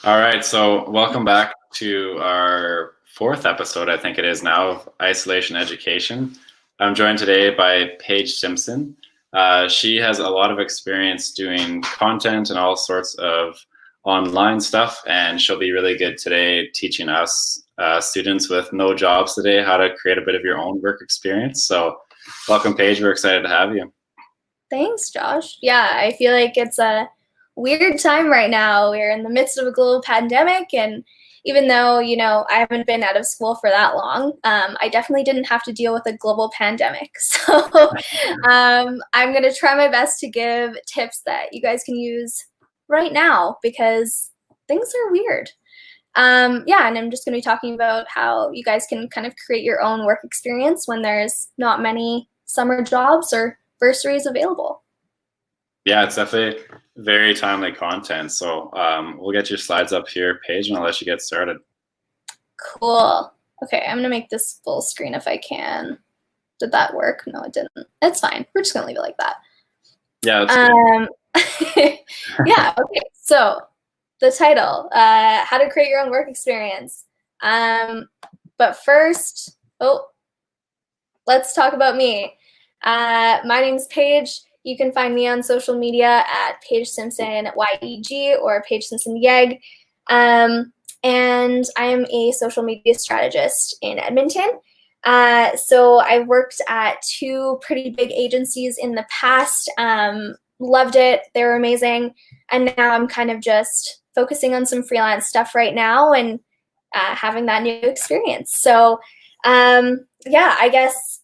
All right, so welcome back to our fourth episode, I think it is now, of Isolation Education. I'm joined today by Paige Simpson. She has a lot of experience doing content and all sorts of online stuff, and she'll be really good today teaching us students with no jobs today how to create a bit of your own work experience. So welcome, Paige. We're excited to have you. Thanks, Josh. Yeah, I feel like it's a weird time right now. We're in the midst of a global pandemic, and even though, I haven't been out of school for that long, I definitely didn't have to deal with a global pandemic. So I'm going to try my best to give tips that you guys can use right now because things are weird. Yeah, and I'm just going to be talking about how you guys can kind of create your own work experience when there's not many summer jobs or bursaries available. Yeah, it's definitely very timely content. So we'll get your slides up here, Paige, and I'll let you get started. Cool. Okay, I'm gonna make this full screen if I can. Did that work? No, it didn't. It's fine. We're just gonna leave it like that. Yeah, that's good. Yeah, okay. So the title, how to create your own work experience. But first, let's talk about me. My name's Paige. You can find me on social media at Paige Simpson YEG or Paige Simpson YEG. And I am a social media strategist in Edmonton. So I've worked at two pretty big agencies in the past. Loved it. They were amazing. And now I'm kind of just focusing on some freelance stuff right now and having that new experience. So yeah, I guess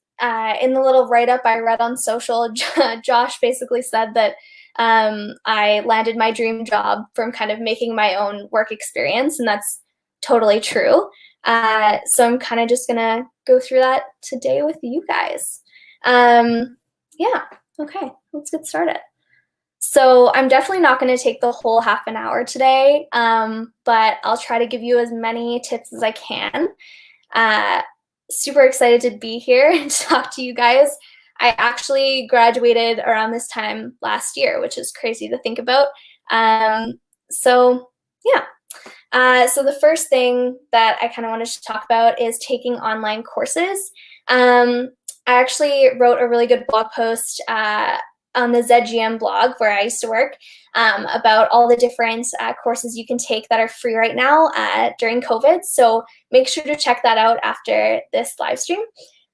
in the little write-up I read on social, Josh basically said that I landed my dream job from kind of making my own work experience, and that's totally true. So I'm kind of just gonna go through that today with you guys. Yeah, okay, let's get started. So I'm definitely not going to take the whole half an hour today, but I'll try to give you as many tips as I can. Super excited to be here and talk to you guys. I actually graduated around this time last year, which is crazy to think about. So yeah. So the first thing that I kind of wanted to talk about is taking online courses. I actually wrote a really good blog post on the ZGM blog where I used to work about all the different courses you can take that are free right now during COVID. So make sure to check that out after this live stream.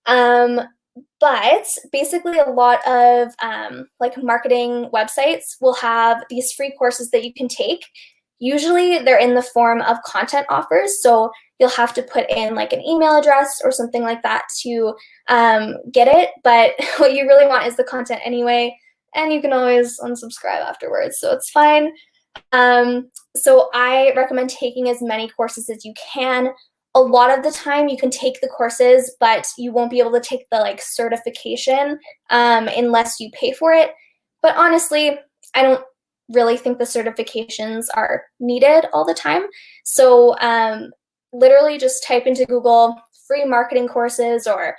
But basically a lot of like marketing websites will have these free courses that you can take. Usually they're in the form of content offers. So you'll have to put in like an email address or something like that to get it. But what you really want is the content anyway. And you can always unsubscribe afterwards, so it's fine. So I recommend taking as many courses as you can. A lot of the time you can take the courses, but you won't be able to take the like certification unless you pay for it. But honestly, I don't really think the certifications are needed all the time. So literally just type into Google free marketing courses or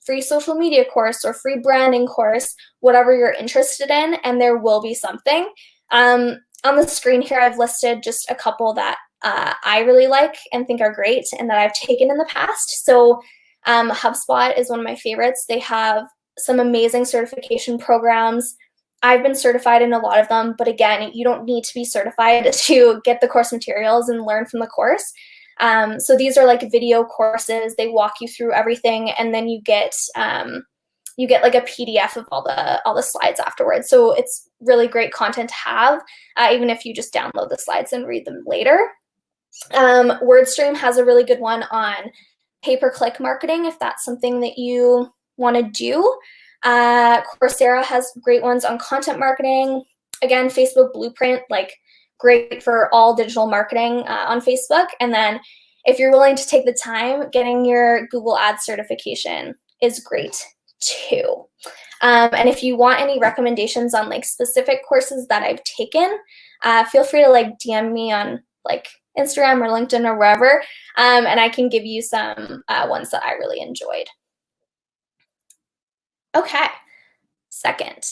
free social media course or free branding course, whatever you're interested in, and there will be something. On the screen here, I've listed just a couple that I really like and think are great and that I've taken in the past. So HubSpot is one of my favorites. They have some amazing certification programs. I've been certified in a lot of them, but again, you don't need to be certified to get the course materials and learn from the course. So these are like video courses. They walk you through everything, and then you get like a PDF of all the slides afterwards. So it's really great content to have, even if you just download the slides and read them later. WordStream has a really good one on pay-per-click marketing, if that's something that you want to do. Coursera has great ones on content marketing. Again, Facebook Blueprint, like great for all digital marketing on Facebook. And then if you're willing to take the time, getting your Google Ads certification is great too. And if you want any recommendations on like specific courses that I've taken, feel free to like DM me on like Instagram or LinkedIn or wherever, and I can give you some ones that I really enjoyed. Okay. Second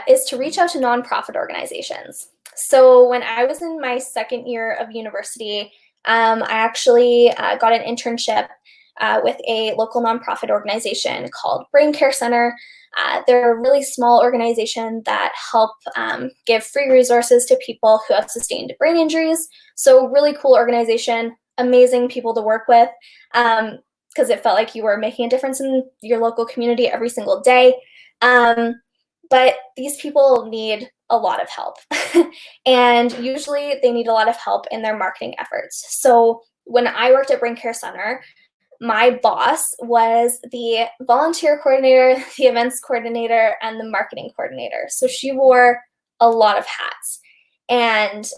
is to reach out to nonprofit organizations. So when I was in my second year of university, I actually got an internship with a local nonprofit organization called Brain Care Center. They're a really small organization that help give free resources to people who have sustained brain injuries. So really cool organization, amazing people to work with, because it felt like you were making a difference in your local community every single day. But these people need a lot of help. And usually they need a lot of help in their marketing efforts. So when I worked at Brain Care Center, my boss was the volunteer coordinator, the events coordinator, and the marketing coordinator. So she wore a lot of hats. And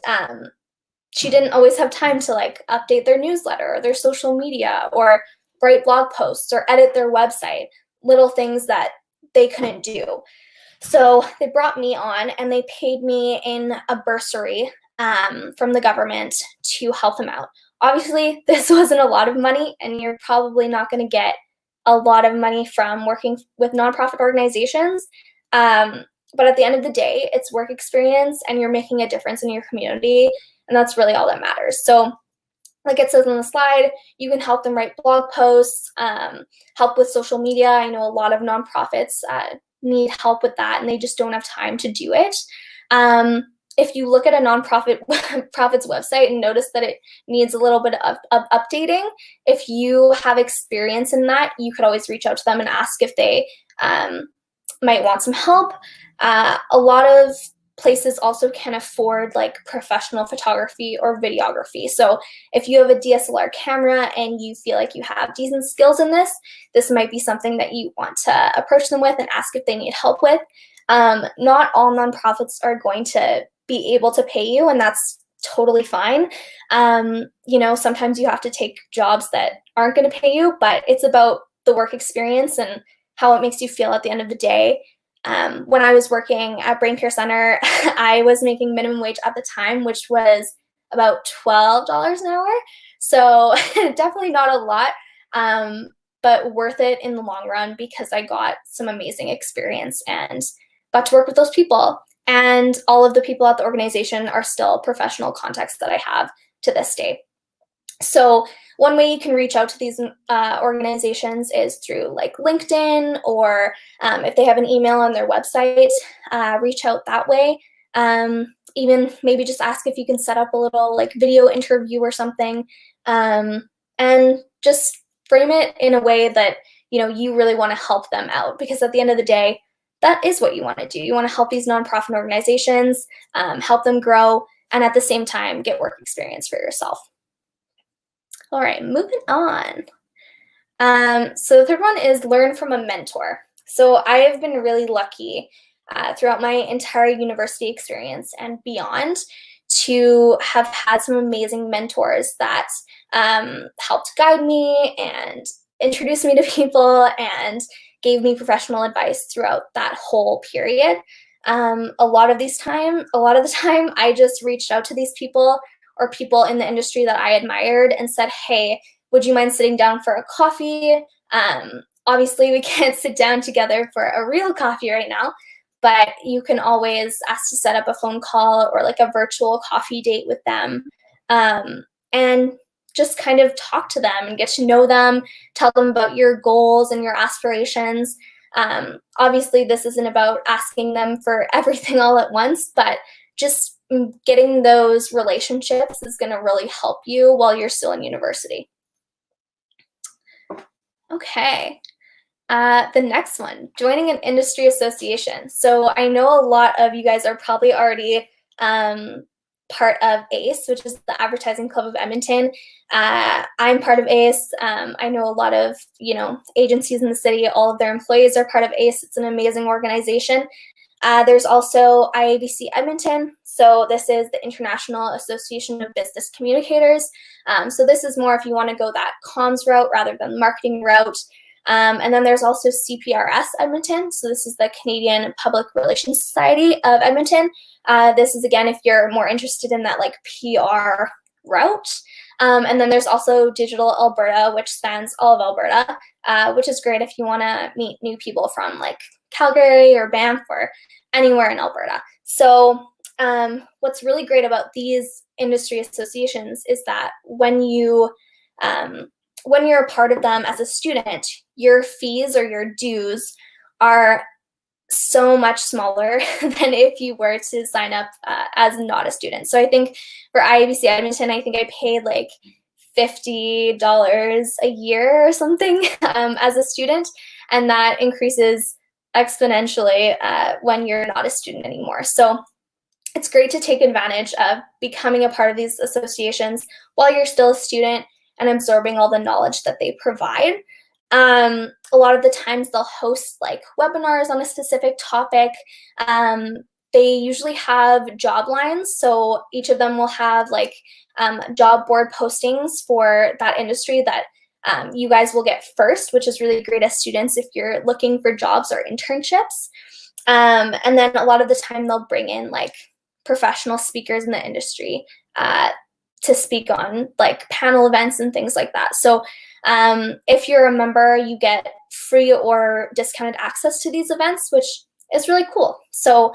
she didn't always have time to like update their newsletter or their social media or write blog posts or edit their website, little things that they couldn't do. So they brought me on and they paid me in a bursary from the government to help them out. Obviously, this wasn't a lot of money, and you're probably not going to get a lot of money from working with nonprofit organizations. But at the end of the day, it's work experience and you're making a difference in your community. And that's really all that matters. So like it says on the slide, you can help them write blog posts, help with social media. I know a lot of nonprofits need help with that and they just don't have time to do it. If you look at a nonprofit's website and notice that it needs a little bit of updating, if you have experience in that, you could always reach out to them and ask if they might want some help. A lot of places also can afford like professional photography or videography. So if you have a DSLR camera and you feel like you have decent skills in this, this might be something that you want to approach them with and ask if they need help with. Not all nonprofits are going to be able to pay you, and that's totally fine. Sometimes you have to take jobs that aren't going to pay you, but it's about the work experience and how it makes you feel at the end of the day. When I was working at Brain Care Center, I was making minimum wage at the time, which was about $12 an hour. So definitely not a lot, but worth it in the long run because I got some amazing experience and got to work with those people. And all of the people at the organization are still professional contacts that I have to this day. So one way you can reach out to these organizations is through like LinkedIn, or if they have an email on their website, reach out that way. Even maybe just ask if you can set up a little like video interview or something, and just frame it in a way that you really want to help them out, because at the end of the day, that is what you want to do. You want to help these nonprofit organizations, help them grow, and at the same time get work experience for yourself. All right, moving on. So the third one is learn from a mentor. So I have been really lucky throughout my entire university experience and beyond to have had some amazing mentors that helped guide me and introduce me to people and gave me professional advice throughout that whole period. A lot of the time, I just reached out to these people or people in the industry that I admired and said, hey, would you mind sitting down for a coffee? Obviously, we can't sit down together for a real coffee right now, but you can always ask to set up a phone call or like a virtual coffee date with them, and just kind of talk to them and get to know them, tell them about your goals and your aspirations. Obviously, this isn't about asking them for everything all at once, but just getting those relationships is going to really help you while you're still in university. Okay. The next one, joining an industry association. So I know a lot of you guys are probably already part of ACE, which is the Advertising Club of Edmonton. I'm part of ACE. I know a lot of agencies in the city. All of their employees are part of ACE. It's an amazing organization. There's also IABC Edmonton. So this is the International Association of Business Communicators. So this is more if you want to go that comms route rather than marketing route. And then there's also CPRS Edmonton. So this is the Canadian Public Relations Society of Edmonton. This is, again, if you're more interested in that like PR route. And then there's also Digital Alberta, which spans all of Alberta, which is great if you want to meet new people from like Calgary or Banff or anywhere in Alberta. So what's really great about these industry associations is that when you're a part of them as a student, your fees or your dues are so much smaller than if you were to sign up as not a student. So I think for IABC Edmonton, I think I paid like $50 a year or something as a student, and that increases exponentially when you're not a student anymore. So it's great to take advantage of becoming a part of these associations while you're still a student and absorbing all the knowledge that they provide. A lot of the times they'll host like webinars on a specific topic. They usually have job lines, so each of them will have like job board postings for that industry that you guys will get first, which is really great as students if you're looking for jobs or internships. And then a lot of the time they'll bring in like professional speakers in the industry to speak on like panel events and things like that. So if you're a member, you get free or discounted access to these events, which is really cool. So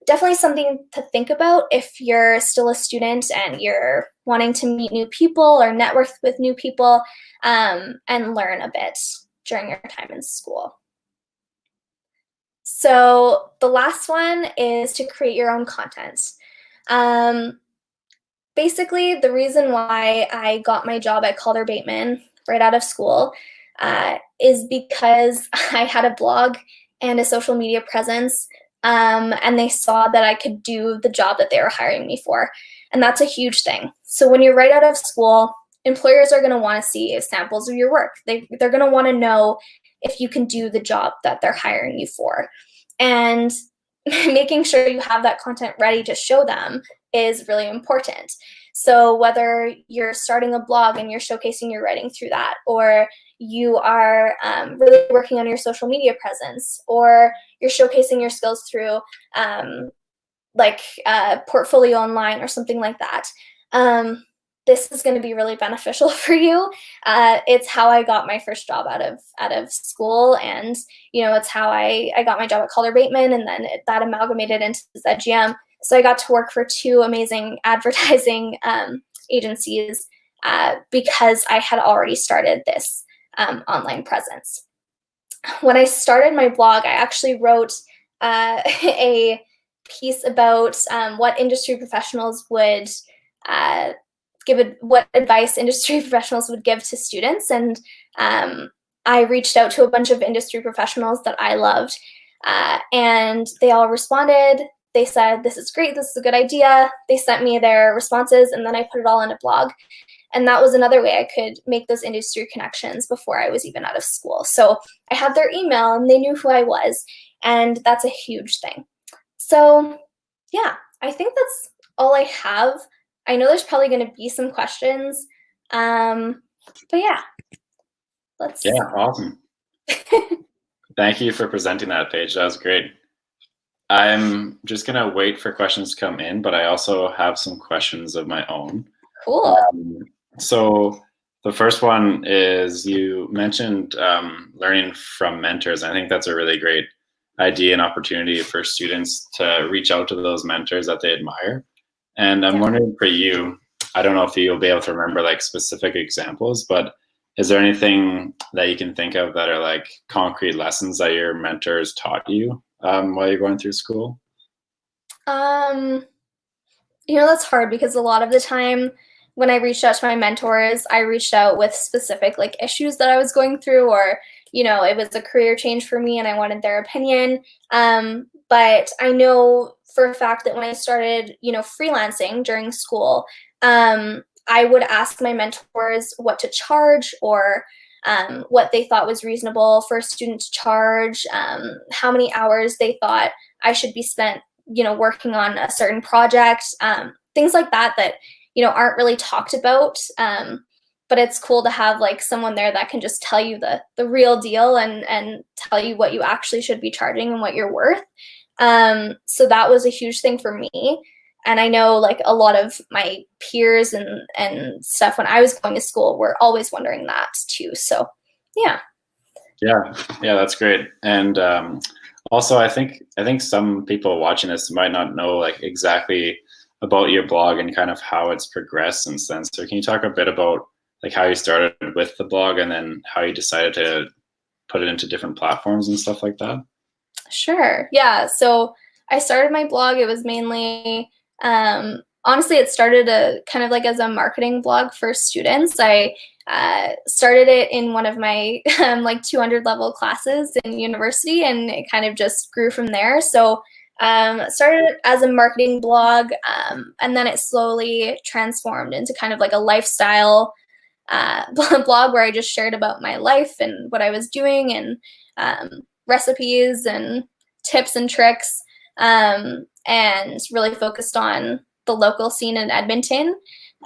definitely something to think about if you're still a student and you're wanting to meet new people or network with new people and learn a bit during your time in school. So the last one is to create your own content. Basically, the reason why I got my job at Calder Bateman right out of school is because I had a blog and a social media presence, and they saw that I could do the job that they were hiring me for. And that's a huge thing. So when you're right out of school, employers are going to want to see samples of your work. They're going to want to know if you can do the job that they're hiring you for. And making sure you have that content ready to show them is really important. So whether you're starting a blog and you're showcasing your writing through that, or you are really working on your social media presence, or you're showcasing your skills through like a portfolio online or something like that, this is going to be really beneficial for you. It's how I got my first job out of school, and it's how I got my job at Calder Bateman, and then that amalgamated into ZGM. So I got to work for 2 amazing advertising agencies because I had already started this online presence. When I started my blog, I actually wrote a piece about what industry professionals would what advice industry professionals would give to students. And I reached out to a bunch of industry professionals that I loved, and they all responded. They said, "This is great, this is a good idea." They sent me their responses, and then I put it all in a blog. And that was another way I could make those industry connections before I was even out of school. So I had their email and they knew who I was, and that's a huge thing. So yeah, I think that's all I have. I know there's probably going to be some questions, but yeah, Yeah, awesome. Thank you for presenting that, Paige. That was great. I'm just going to wait for questions to come in, but I also have some questions of my own. Cool. So the first one is, you mentioned learning from mentors. I think that's a really great idea and opportunity for students to reach out to those mentors that they admire. And I'm wondering for you, I don't know if you'll be able to remember like specific examples, but is there anything that you can think of that are like concrete lessons that your mentors taught you while you're going through school? That's hard because a lot of the time when I reached out to my mentors, I reached out with specific like issues that I was going through, or it was a career change for me and I wanted their opinion. But I know for a fact that when I started, freelancing during school, I would ask my mentors what to charge, or what they thought was reasonable for a student to charge, how many hours they thought I should be spent, working on a certain project, things like that aren't really talked about. But it's cool to have like someone there that can just tell you the real deal and tell you what you actually should be charging and what you're worth. So that was a huge thing for me. And I know like a lot of my peers and stuff when I was going to school were always wondering that too. So yeah. Yeah, that's great. And Also, I think some people watching this might not know like exactly about your blog and kind of how it's progressed since then. So can you talk a bit about like how you started with the blog and then how you decided to put it into different platforms and stuff like that? Sure. Yeah. So I started my blog. It was mainly, honestly, it started a kind of like as a marketing blog for students. I started it in one of my like 200 level classes in university, and it kind of just grew from there. So started as a marketing blog, and then it slowly transformed into kind of like a lifestyle blog where I just shared about my life and what I was doing, and recipes and tips and tricks, and really focused on the local scene in Edmonton.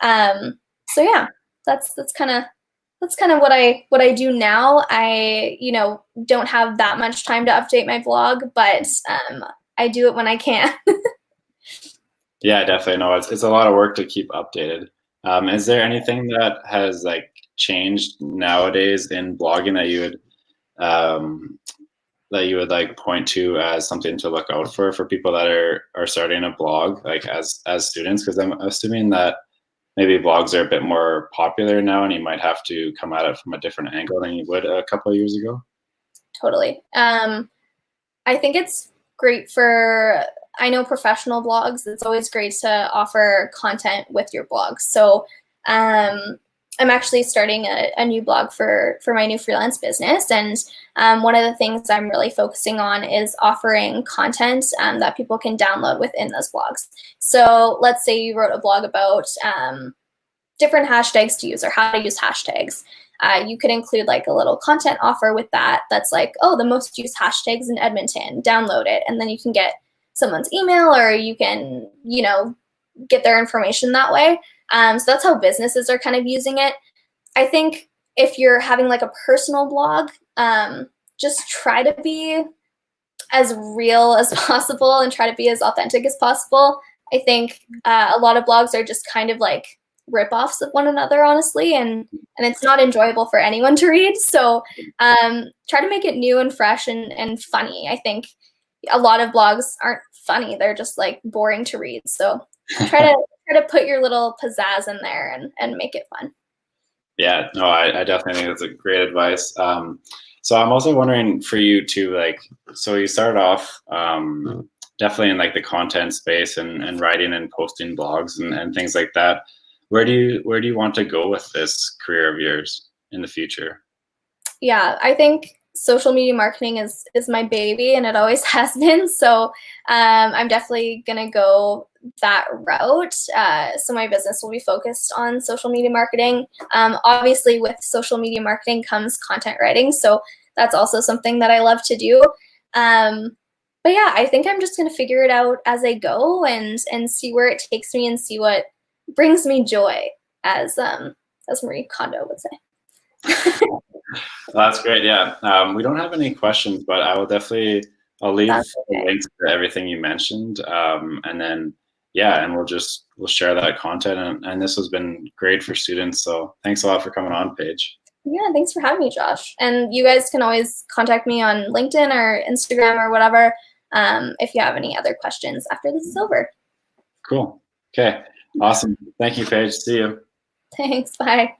So yeah, that's kind of what I do now. I don't have that much time to update my blog, but I do it when I can. Yeah, definitely. No, it's a lot of work to keep updated. Is there anything that has like changed nowadays in blogging that you would like point to as something to look out for people that are starting a blog like as students? Because I'm assuming that maybe blogs are a bit more popular now, and you might have to come at it from a different angle than you would a couple of years ago. Totally. I think it's great for, I know professional blogs, it's always great to offer content with your blog. So I'm actually starting a new blog for my new freelance business. And one of the things I'm really focusing on is offering content that people can download within those blogs. So let's say you wrote a blog about different hashtags to use or how to use hashtags. You could include like a little content offer with that that's like, oh, the most used hashtags in Edmonton, download it. And then you can get someone's email, or you can, get their information that way. So that's how businesses are kind of using it. I think if you're having like a personal blog, just try to be as real as possible and try to be as authentic as possible. I think a lot of blogs are just kind of like ripoffs of one another, honestly, and it's not enjoyable for anyone to read. So try to make it new and fresh and funny. I think a lot of blogs aren't funny; they're just like boring to read. So try to put your little pizzazz in there and make it fun. Yeah, no, I definitely think that's a great advice. So I'm also wondering for you too, like, so you started off definitely in like the content space and writing and posting blogs and things like that. Where do you want to go with this career of yours in the future? Yeah, I think social media marketing is my baby, and it always has been. So I'm definitely gonna go that route. So my business will be focused on social media marketing. Obviously, with social media marketing comes content writing, so that's also something that I love to do. But yeah, I think I'm just gonna figure it out as I go and see where it takes me and see what brings me joy, as Marie Kondo would say. Well, that's great. Yeah, we don't have any questions, but I'll leave That's the okay. links to everything you mentioned, and then yeah, and we'll share that content, and this has been great for students. So thanks a lot for coming on, Paige. Yeah, thanks for having me, Josh. And you guys can always contact me on LinkedIn or Instagram or whatever, if you have any other questions after this is over. Cool. Okay. Awesome. Thank you, Paige. See you. Thanks. Bye.